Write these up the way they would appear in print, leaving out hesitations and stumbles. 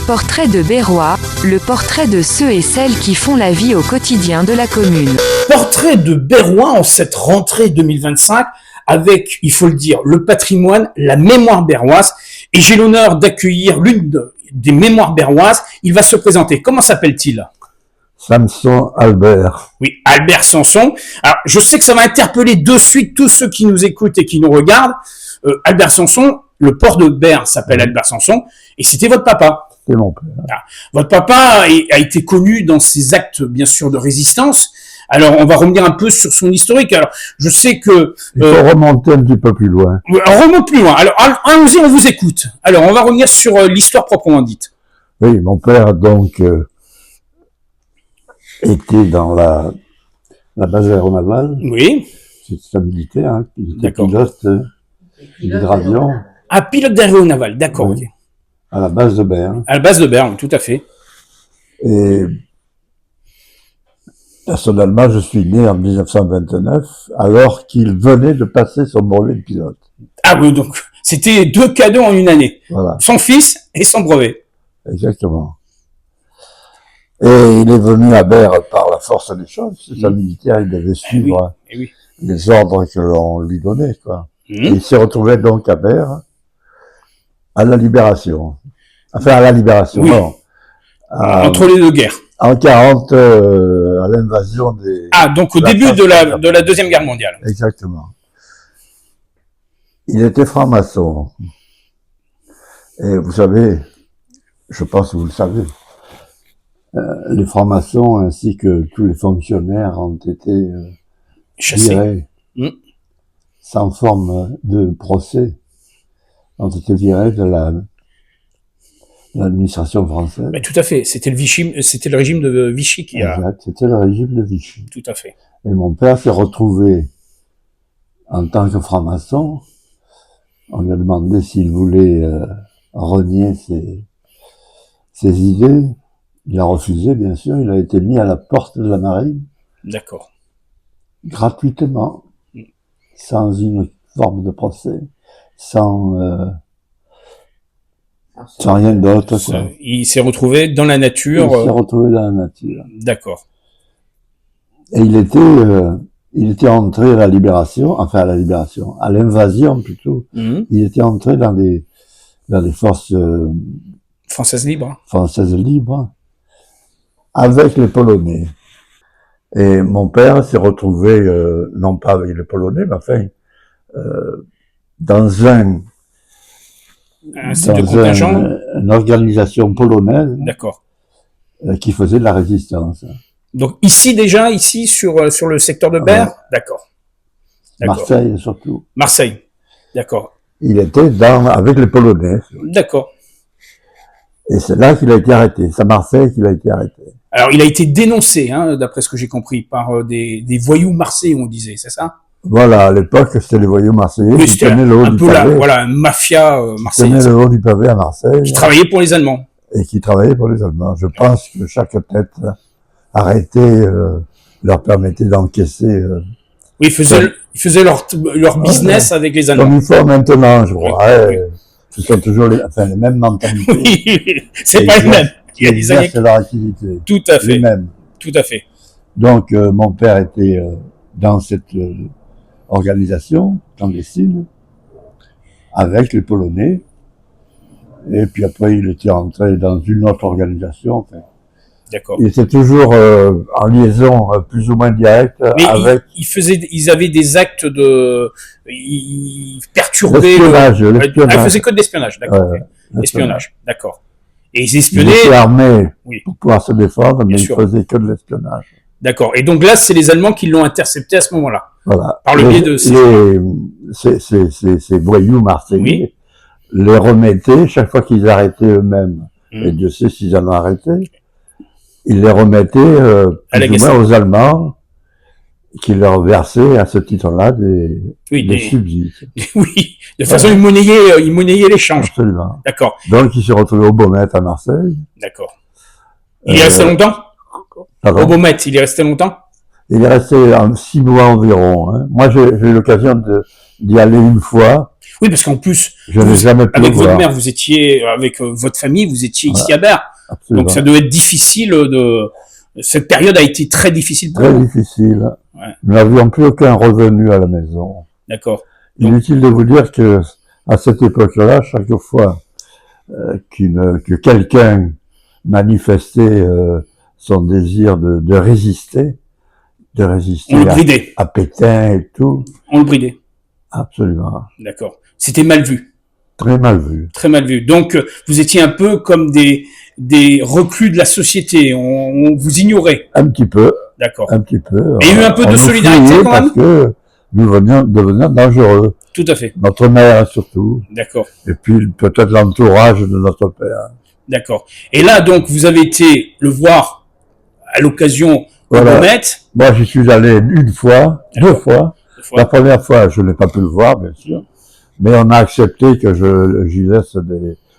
Portrait de Berrois, le portrait de ceux et celles qui font la vie au quotidien de la commune. Portrait de Berrois en cette rentrée 2025 avec, il faut le dire, le patrimoine, la mémoire berroise. Et j'ai l'honneur d'accueillir des mémoires berroises. Il va se présenter. Comment s'appelle-t-il ? Samson Albert. Oui, Albert Samson. Alors, je sais que ça va interpeller de suite tous ceux qui nous écoutent et qui nous regardent. Albert Samson, le port de Berre s'appelle Albert Samson, et c'était votre papa. C'est mon père. Ah. Votre papa a été connu dans ses actes, bien sûr, de résistance. Alors, on va revenir un peu sur son historique. Alors, je sais que... Il faut remonter un petit peu plus loin. On remonte plus loin. Alors, allons-y, on vous écoute. Alors, on va revenir sur l'histoire proprement dite. Oui, mon père, donc, était dans la base aéronavale. Oui. C'est un militaire, hein. Il était D'accord. pilote d'hydravion. Ah, pilote d'aéronaval, d'accord. Oui. Ok. À la base de Berne. À la base de Berne, tout à fait. Et personnellement, je suis né en 1929, alors qu'il venait de passer son brevet de pilote. Ah oui, donc, c'était 2 cadeaux en une année. Voilà, Son fils et son brevet. exactement. Et il est venu à Berre par la force des choses. C'est un militaire, il devait suivre Eh oui. les ordres que l'on lui donnait, quoi. Et Mmh. il s'est retrouvé donc à Berre, à la Libération. Enfin, à la Libération, Oui. non. Entre les deux guerres. En 40, à l'invasion des... Ah, donc au La début France de la Deuxième Guerre mondiale. Exactement. Il était franc-maçon. Et vous savez, je pense que vous le savez, les francs-maçons ainsi que tous les fonctionnaires ont été Chassé. virés Mm. sans forme de procès, ont été virés de l'administration française. Mais tout à fait. C'était le régime de Vichy qui a. Exact, c'était le régime de Vichy. Tout à fait. Et mon père s'est retrouvé en tant que franc-maçon. On lui a demandé s'il voulait renier ses idées. Il a refusé, bien sûr. Il a été mis à la porte de la marine, D'accord. gratuitement, sans une forme de procès, sans rien d'autre, quoi. Il s'est retrouvé dans la Il nature. s'est retrouvé dans la nature. D'accord. Et il était entré à la Libération, enfin à l'invasion plutôt. Mmh. Il était entré dans les forces Française libre. françaises libres avec les Polonais. Et mon père s'est retrouvé, non pas avec les Polonais, mais enfin, dans Un site de contingent. une organisation polonaise D'accord. qui faisait de la résistance. Donc ici sur le secteur de Berre. D'accord. D'accord. Marseille surtout. Marseille. D'accord. Il était avec les Polonais. D'accord. Et c'est là qu'il a été arrêté. C'est à Marseille qu'il a été arrêté. Alors il a été dénoncé, hein, d'après ce que j'ai compris, par des voyous marseillais, on disait, c'est ça? Voilà, à l'époque, c'était les voyous marseillais Oui, qui c'était tenaient le haut un du peu pavé. voilà, une mafia Qui tenaient marseillaise. le haut du pavé à Marseille. Qui travaillait pour les Allemands. Et qui travaillaient pour les Allemands. Je pense que chaque tête arrêtée leur permettait d'encaisser Oui, ils faisaient leur business avec les comme Allemands. il faut maintenant, je crois. Oui, Ouais, ce sont toujours les mêmes mentalités. Oui, c'est pas les mêmes. Il y a des années. exercent leur activité. Tout à fait. Les mêmes. Tout à fait. Donc, mon père était dans cette organisation clandestine avec les Polonais. Et puis après, il était entré dans une autre organisation. Enfin, D'accord. il était toujours en liaison plus ou moins directe Mais avec ils avaient des actes ils perturbaient l'espionnage. ils faisaient que de l'espionnage, d'accord. Ouais, Ok. Espionnage, d'accord. Et ils Il espionnaient, était armé Oui. pour pouvoir se défendre, mais Bien il sûr. faisait que de l'espionnage. d'accord. Et donc là, c'est les Allemands qui l'ont intercepté à ce moment-là. Voilà. Par le biais de ces voyous marseillais les remettaient chaque fois qu'ils arrêtaient eux-mêmes. Et Dieu sait s'ils en ont arrêté. Ils les remettaient À la plus ou moins Gestapo. aux Allemands qui leur versaient à ce titre-là des subsides. Oui, de toute façon, ils monnayaient l'échange. Absolument. D'accord, Donc il s'est retrouvé au Beaumet à Marseille. d'accord. Il est resté longtemps? Pardon. Au Beaumet, il est resté longtemps? Il est resté 6 mois environ. Hein. Moi, j'ai eu l'occasion d'y aller une fois. Oui, parce qu'en plus, Je n'ai jamais pu le avec votre voir. mère, vous étiez, avec votre famille, vous étiez ici Voilà. à Berre. Absolument. Donc ça devait être difficile cette période a été très difficile pour Très vous. difficile. Ouais. Nous n'avions plus aucun revenu à la maison. D'accord. Donc- Inutile de vous dire que, à cette époque-là, chaque fois que quelqu'un manifestait son désir de résister On le bridait. à Pétain et tout, On le bridait. absolument, D'accord. C'était mal vu. très mal vu. Très mal vu. Donc, vous étiez un peu comme des reclus de la société. On vous ignorait. Un petit peu, D'accord. un petit peu. Et il y a eu un peu de On nous solidarité fouillait quand même? parce que nous devenions dangereux. Tout à fait. Notre mère surtout. D'accord. Et puis peut-être l'entourage de notre père. D'accord. Et là, donc, vous avez été le voir à l'occasion de Voilà. Beaumet. Moi, j'y suis allé une fois, deux fois. Des fois. La première fois, je n'ai pas pu le voir, bien sûr. Mais on a accepté que j'y laisse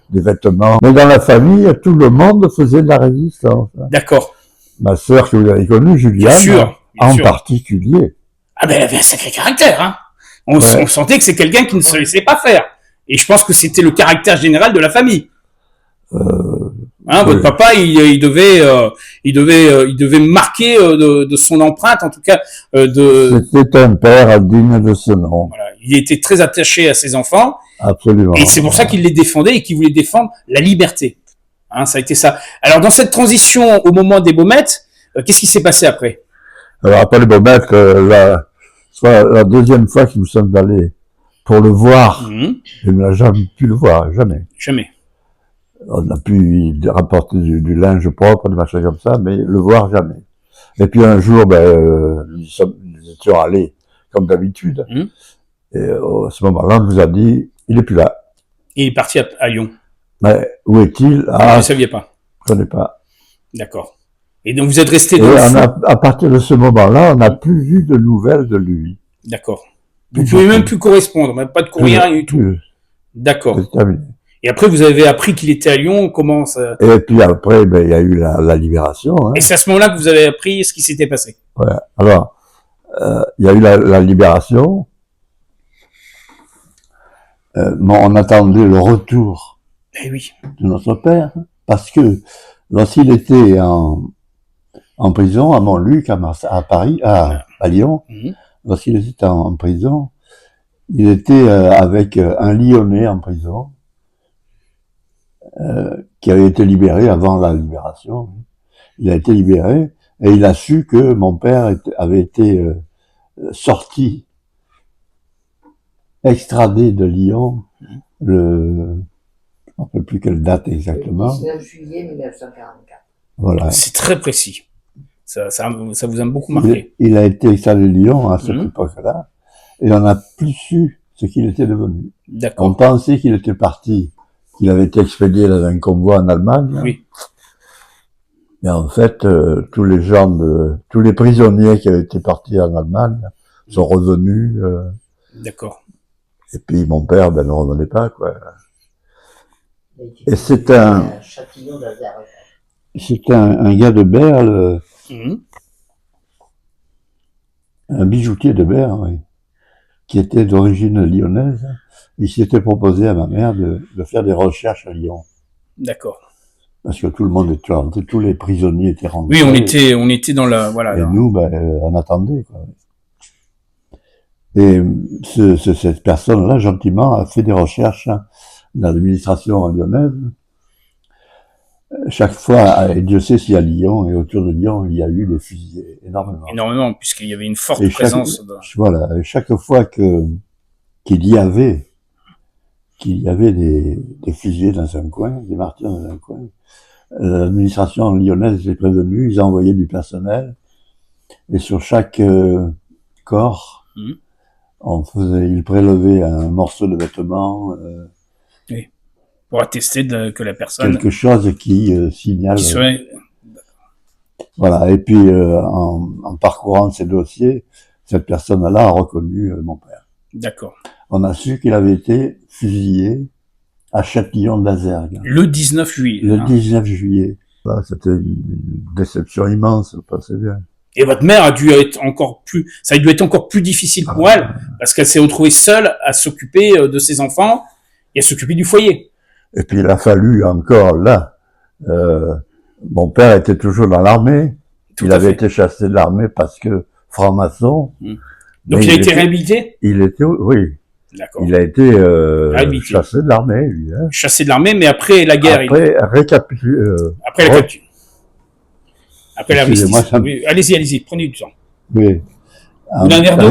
des vêtements. Mais dans la famille, tout le monde faisait de la résistance. D'accord. Ma sœur que vous avez connue, Juliane, Bien sûr. Bien en sûr. particulier. Ah ben, elle avait un sacré caractère, hein. On Ouais. sentait que c'est quelqu'un qui ne se laissait pas faire. Et je pense que c'était le caractère général de la famille. Hein, Oui. votre papa, il devait marquer de son empreinte, en tout cas, C'était un père digne de ce nom. voilà. Il était très attaché à ses enfants, Absolument. et c'est pour ça qu'il les défendait et qu'il voulait défendre la liberté. Hein, ça a été ça. Alors, dans cette transition au moment des Baumettes, qu'est-ce qui s'est passé après? Alors après le Beaumet, soit la deuxième fois que nous sommes allés pour le voir, je n'ai jamais pu le voir, jamais. Jamais. On a pu rapporter du linge propre, des machins comme ça, mais le voir jamais. Et puis un jour, nous étions allés comme d'habitude. Et à ce moment-là, on nous a dit, il est plus là. Et il est parti à Lyon. Mais où est-il? Vous Ah, ne je saviez pas. ne connais pas. D'accord. Et donc, vous êtes resté Et dans le fond. à partir de ce moment-là, on n'a plus vu de nouvelles de lui. D'accord. Vous pouvez même plus correspondre, même pas de courrier, rien du tout. Plus. D'accord. C'est terminé. Et après, vous avez appris qu'il était à Lyon. Comment ça... Et puis après, il y a eu la libération. Hein. Et c'est à ce moment-là que vous avez appris ce qui s'était passé. Ouais. Alors, il y a eu la libération. On attendait le retour Eh oui. de notre père, parce que lorsqu'il était en prison à Montluc, à Paris, à Lyon, lorsqu'il était en prison, il était avec un Lyonnais en prison, qui avait été libéré avant la libération. Il a été libéré et il a su que mon père avait été sorti, extradé de Lyon, je ne me rappelle plus quelle date exactement. Le 19 juillet 1944. Voilà. C'est très précis. Ça vous a beaucoup marqué. Il a été extradé de Lyon à cette époque-là et on n'a plus su ce qu'il était devenu. D'accord. On pensait qu'il était parti, qu'il avait été expédié dans un convoi en Allemagne. Oui. Mais en fait, tous les prisonniers qui avaient été partis en Allemagne sont revenus. D'accord. Et puis mon père, ne revenait pas, quoi. Et c'est Châtillon d'Azar. c'était un gars de Berle, un bijoutier de Berle, oui, qui était d'origine lyonnaise. Il s'était proposé à ma mère de faire des recherches à Lyon. D'accord. Parce que tout le monde était rentré, tous les prisonniers étaient rentrés. Oui, on était dans la, voilà. Et nous, on attendait, quoi. Et cette personne-là, gentiment, a fait des recherches dans l'administration lyonnaise. Chaque fois, et Dieu sait si à Lyon et autour de Lyon, il y a eu des fusillés, énormément. Énormément, puisqu'il y avait une forte Et présence. Voilà, et chaque fois qu'il y avait des fusillés dans un coin, des martyrs dans un coin, l'administration lyonnaise était prévenue, ils envoyaient du personnel, et sur chaque corps, ils prélevaient un morceau de vêtement, Oui. Pour attester que la personne. quelque chose qui signale. Qui serait... Voilà, et puis en parcourant ces dossiers, cette personne-là a reconnu mon père. D'accord. On a su qu'il avait été fusillé à Châtillon d'Azergue. Le 19 juillet. Le 19 juillet. Voilà, c'était une déception immense, pas c'est bien. Et votre mère a dû être encore plus, ça a dû être encore plus difficile pour elle, parce qu'elle s'est retrouvée seule à s'occuper de ses enfants et à s'occuper du foyer. Et puis il a fallu encore là. Mon père était toujours dans l'armée. Tout Il à avait fait. été chassé de l'armée parce que franc-maçon. Donc Mais il a été réhabilité? Il était, oui, D'accord. il a été Réhabilité. chassé de l'armée, lui. Hein. Chassé de l'armée, mais après la guerre. Après, Après la capture. Après Excusez-moi, l'armistice. Oui, allez-y, prenez du temps. oui, Vous d'un verre d'eau?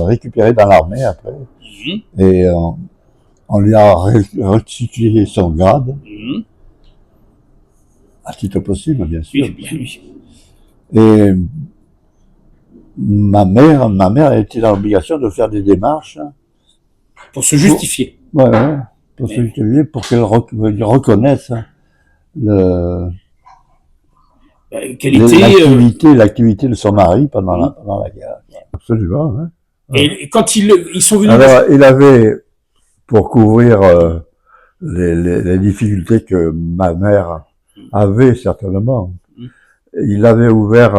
récupéré dans l'armée après. Mhm. Et on lui a restitué son grade, Mhm. à titre possible, bien sûr. Oui, bien, oui. Et ma mère était dans l'obligation de faire des démarches, Pour se justifier. ouais, pour se justifier, pour qu'elle reconnaisse le, Quelle était, l'activité de son mari pendant la guerre. Absolument, hein. et quand ils sont venus. Alors, il avait, pour couvrir les difficultés que ma mère avait certainement, il avait ouvert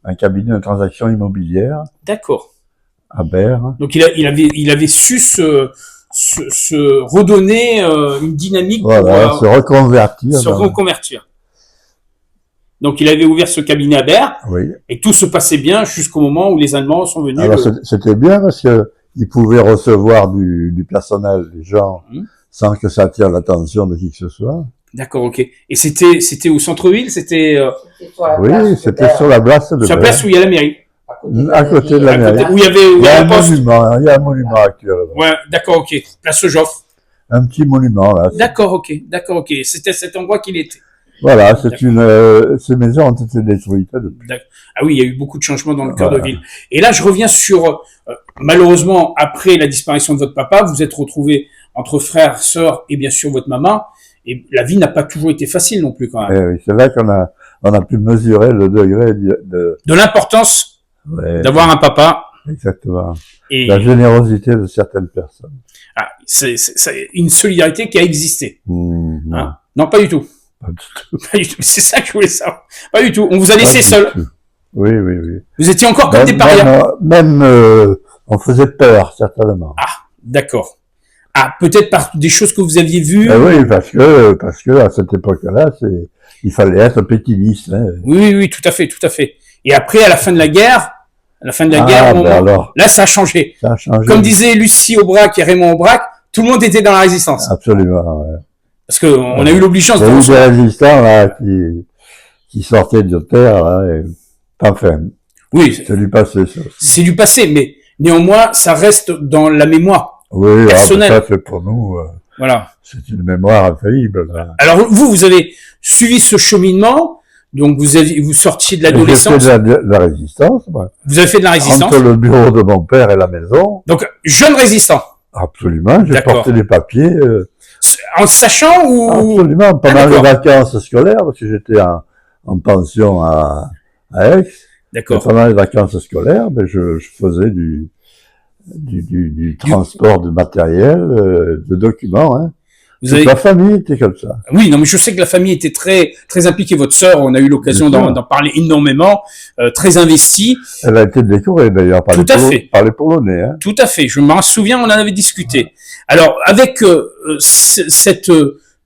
un cabinet de transactions immobilières D'accord. à Berre. Donc il avait su se redonner une dynamique Voilà, pour se reconvertir. se reconvertir. Donc il avait ouvert ce cabinet à Berre Oui. et tout se passait bien jusqu'au moment où les Allemands sont venus. Alors c'était bien parce que il pouvait recevoir du personnel, des gens, sans que ça attire l'attention de qui que ce soit. D'accord, ok. Et c'était au centre-ville, c'était Oui, c'était sur la place de sur la Berre, place où il y a la mairie, à côté de la à côté, mairie. où il y avait Il y a la un poste. monument, il y a un monument actuellement. Ouais, d'accord, ok. Place Joffre. Un petit monument là. D'accord, ok. C'était cet endroit qu'il était. Voilà, ces maisons ont été détruites depuis. Ah oui, il y a eu beaucoup de changements dans le cœur de Voilà. ville. Et là, je reviens sur, malheureusement, après la disparition de votre papa, vous êtes retrouvés entre frères, sœurs et bien sûr votre maman. Et la vie n'a pas toujours été facile non plus quand même. Eh oui, c'est vrai on a pu mesurer le degré De l'importance ouais, d'avoir un papa. exactement, Et la générosité de certaines personnes. c'est une solidarité qui a existé. Non, Hein. Non, pas du tout. pas du tout. Pas du tout. C'est ça que je voulais savoir. Pas du tout. On vous a Pas laissé du seul. tout. Oui, oui, oui. Vous étiez encore comme des parias. Même on faisait peur, certainement. D'accord. Ah, peut-être par des choses que vous aviez vues. Eh oui, parce que à cette époque-là, il fallait être pétiliste. Hein. Oui, tout à fait. Et après, à la fin de la guerre, Alors, là, ça a changé. ça a changé. Comme disait Lucie Aubrac et Raymond Aubrac, tout le monde était dans la résistance. Absolument, ouais. Parce que on a eu l'obligation Il y a eu de... des résistants, là, qui sortaient de terre, là, et, enfin, Oui, c'est du passé, ça. c'est du passé, mais néanmoins, ça reste dans la mémoire. Oui, Personnel. peut-être pour nous, Voilà. c'est une mémoire infaillible, là. Alors, vous avez suivi ce cheminement, donc vous sortiez de J'ai l'adolescence, fait de la résistance, moi. vous avez fait de la résistance. Entre le bureau de mon père et la maison, Donc, jeune résistant. absolument, j'ai D'accord. porté des papiers, En sachant ou... absolument, pendant les d'accord. vacances scolaires, parce que j'étais en pension à Aix. Et D'accord. pendant les vacances scolaires, ben, je faisais du transport de matériel, de documents, hein. Vous avez... Toute la famille était comme ça. Oui, non, mais je sais que la famille était très, très impliquée. Votre sœur, on a eu l'occasion Bien sûr. d'en parler énormément, très investie. Elle a été décorée d'ailleurs par, Tout à fait. par les Polonais, hein. Tout à fait. Je m'en souviens, on en avait discuté. Alors, avec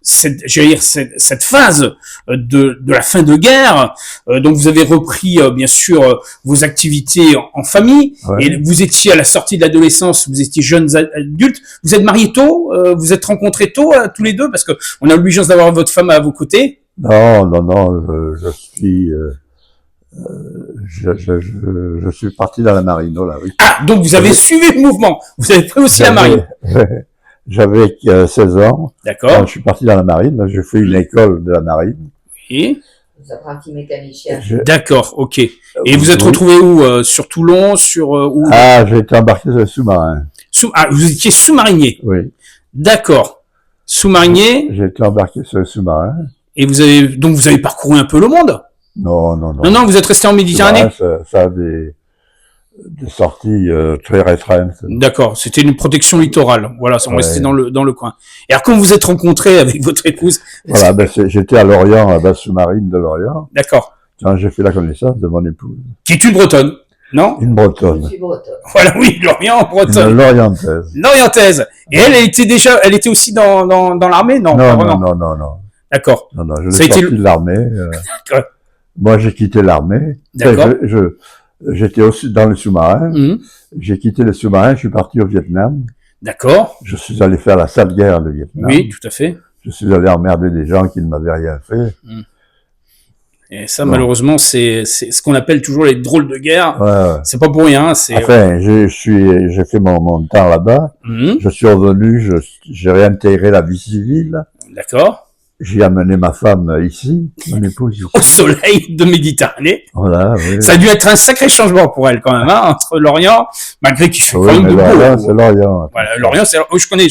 cette phase de la fin de guerre, donc vous avez repris bien sûr vos activités en famille, Ouais. et vous étiez à la sortie de l'adolescence, vous étiez jeunes adultes. Vous êtes mariés tôt, vous êtes rencontrés tôt tous les deux, parce que on a l'obligation d'avoir votre femme à vos côtés. Non, je suis parti dans la marine, oh là, oui. Ah, donc vous avez suivi le mouvement. Vous avez pris aussi la marine. J'avais 16 ans. D'accord. Quand je suis parti dans la marine, là, j'ai fait une école de la marine. Et Vous apprentis mécaniciens. d'accord, ok. Et vous êtes Oui. retrouvé où sur Toulon, sur où J'ai été embarqué sur le sous-marin. vous étiez sous-marinier. Oui. D'accord. Sous-marinier, J'ai été embarqué sur le sous-marin. et vous avez parcouru un peu le monde. Non. Non, vous êtes resté en Méditerranée. Ça a des sorties très restreintes. D'accord. C'était une protection littorale. Voilà, on Ouais. restait dans le coin. Et alors, quand vous êtes rencontrés avec votre épouse, Voilà, j'étais à Lorient, à la base sous-marine de Lorient. d'accord. quand j'ai fait la connaissance de mon épouse. Qui est une Bretonne, non? Une Je Bretonne. suis bretonne. Voilà, oui, Lorient, Une Bretonne. Lorientaise. Lorientaise. Et elle était aussi dans l'armée? Non, pas Non, vraiment. non, non, non, non. D'accord. Non, non, je Ça a l'ai été sorti de l'armée. D'accord. Moi, j'ai quitté l'armée. D'accord. J'étais aussi dans le sous-marin. Mhm. J'ai quitté le sous-marin, je suis parti au Vietnam. D'accord. Je suis allé faire la sale guerre du Vietnam. Oui, tout à fait. Je suis allé emmerder des gens qui ne m'avaient rien fait. Et ça, Bon. malheureusement, c'est ce qu'on appelle toujours les drôles de guerre. Ouais, ouais. C'est pas pour rien, c'est... Enfin, j'ai fait mon temps là-bas. Mhm. Je suis revenu, j'ai réintégré la vie civile. D'accord. J'ai amené ma femme ici, mon épouse ici. Au soleil de Méditerranée. Voilà, oui. Ça a dû être un sacré changement pour elle, quand même, hein, entre Lorient, malgré qu'il fait Oui, quand même mais de Lorient, beau. c'est Lorient. Voilà, Lorient, c'est... Oh, je connais.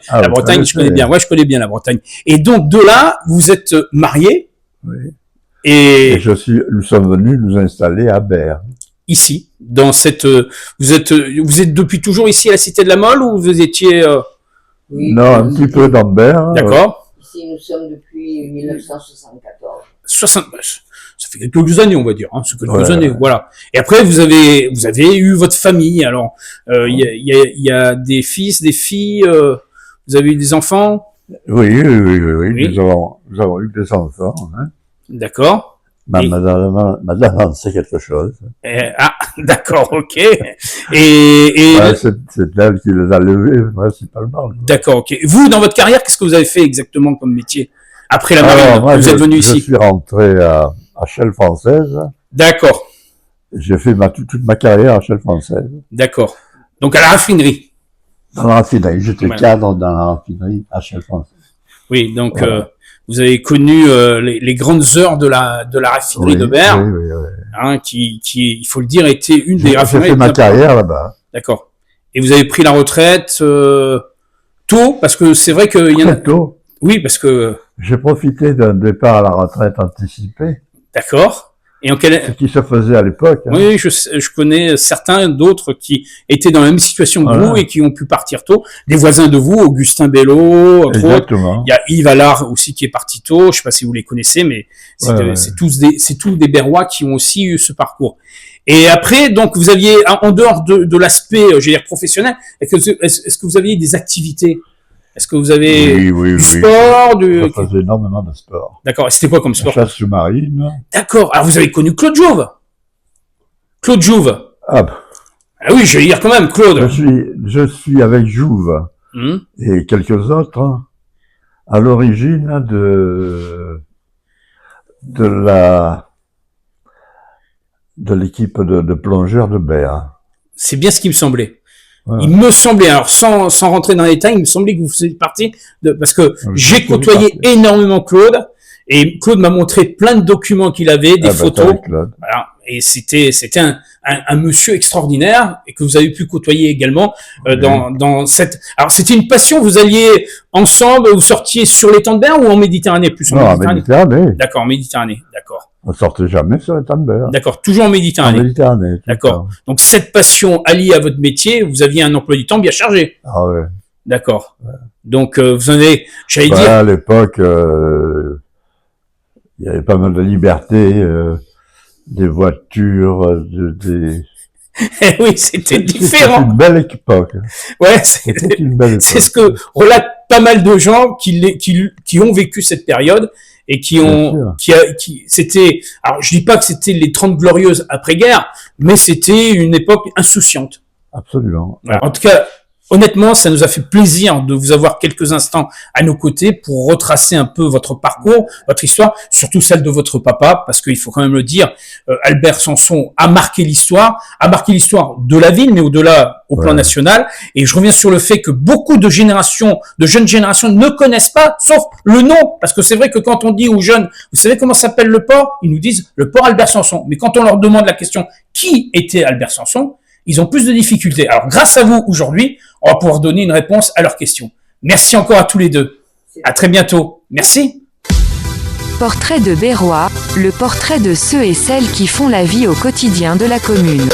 Ah, La vous Bretagne, connaissez. je connais bien. Ouais, je connais bien la Bretagne. Et donc, de là, vous êtes mariés. Oui. Et Et nous sommes venus nous installer à Berre. ici, dans cette... vous êtes depuis toujours ici à la Cité de la Mole ou vous étiez... Oui, Non, un petit peu dans Berre. D'accord. Ici, nous sommes depuis 1974. 60... Ça fait quelques années, on va dire. Hein, c'est quelques Ouais. années, voilà. Et après, vous avez eu votre famille. Alors, il y a des fils, des filles. Vous avez eu des enfants. Oui. Oui. Nous avons eu des enfants. Hein. D'accord. Et- Madame en sait quelque chose. D'accord, ok. Et Ouais, c'est elle qui les a levés, principalement. d'accord, ok. Vous, dans votre carrière, qu'est-ce que vous avez fait exactement comme métier après la marine? Alors, moi, Vous êtes venu je ici. suis rentré à Shell française. D'accord, J'ai fait toute ma carrière à Shell française. d'accord. Donc à la raffinerie. Dans la raffinerie. J'étais Voilà. cadre dans la raffinerie à Shell française. Oui, donc Voilà. vous avez connu les grandes heures de la raffinerie de Berre, Oui. hein, qui, il faut le dire, était une des J'ai raffineries. fait les ma plus carrière là-bas. D'accord. Et vous avez pris la retraite tôt, parce que c'est vrai qu'il y en a. Très tôt, Oui, parce que j'ai profité d'un départ à la retraite anticipé, d'accord. Et en quelle... ce qui se faisait à l'époque. Hein. Oui, je connais certains d'autres qui étaient dans la même situation que Voilà. vous et qui ont pu partir tôt. Des voisins de vous, Augustin Bello, entre autres. Exactement. Il y a Yves Allard aussi qui est parti tôt. Je sais pas si vous les connaissez, mais Ouais. c'est tous des Berrois qui ont aussi eu ce parcours. Et après, donc, vous aviez, en dehors de l'aspect, je veux dire, professionnel, est-ce que vous aviez des activités? Est-ce que vous avez Oui. du sport, Je faisais énormément de sport. D'accord. C'était quoi comme La sport? chasse sous-marine. D'accord. Alors, vous avez connu Claude Jouve. Claude Jouve. Ah, Ah oui, je vais dire quand même, Claude. je suis avec Jouve Hum. et quelques autres hein, à l'origine de l'équipe de plongeurs de Berre. C'est bien ce qui me semblait. Voilà. Il me semblait, alors sans rentrer dans les détails, il me semblait que vous faisiez partie parce que j'ai côtoyé énormément Claude et Claude m'a montré plein de documents qu'il avait, des photos. Voilà. Et c'était un monsieur extraordinaire et que vous avez pu côtoyer également dans cette. Alors c'était une passion. Vous alliez ensemble, vous sortiez sur l'étang de Berre ou en Méditerranée plus Non, en Méditerranée. D'accord, en Méditerranée, d'accord. On sortait jamais sur l'étang de Berre. D'accord, toujours en En Méditerranée. Méditerranée. tout le D'accord. temps. Donc cette passion alliée à votre métier, vous aviez un emploi du temps bien chargé. Ah ouais. D'accord. Donc vous avez, j'allais Ouais, dire, à l'époque, il y avait pas mal de liberté, des voitures, oui, c'était C'était différent. une belle époque. Ouais, C'était une belle époque. c'est ce que relatent pas mal de gens qui ont vécu cette période et qui ont, c'était, alors je dis pas que c'était les 30 glorieuses après-guerre, mais c'était une époque insouciante. Absolument. Voilà. En tout cas, honnêtement, ça nous a fait plaisir de vous avoir quelques instants à nos côtés pour retracer un peu votre parcours, votre histoire, surtout celle de votre papa, parce qu'il faut quand même le dire, Albert Sanson a marqué l'histoire de la ville, mais au-delà, au plan national. Et je reviens sur le fait que beaucoup de jeunes générations ne connaissent pas, sauf le nom, parce que c'est vrai que quand on dit aux jeunes, vous savez comment s'appelle le port? Ils nous disent le port Albert Sanson. Mais quand on leur demande la question, qui était Albert Sanson? Ils ont plus de difficultés. Alors, grâce à vous, aujourd'hui, on va pouvoir donner une réponse à leurs questions. Merci encore à tous les deux. À très bientôt. Merci. Portrait de Berrois, le portrait de ceux et celles qui font la vie au quotidien de la commune.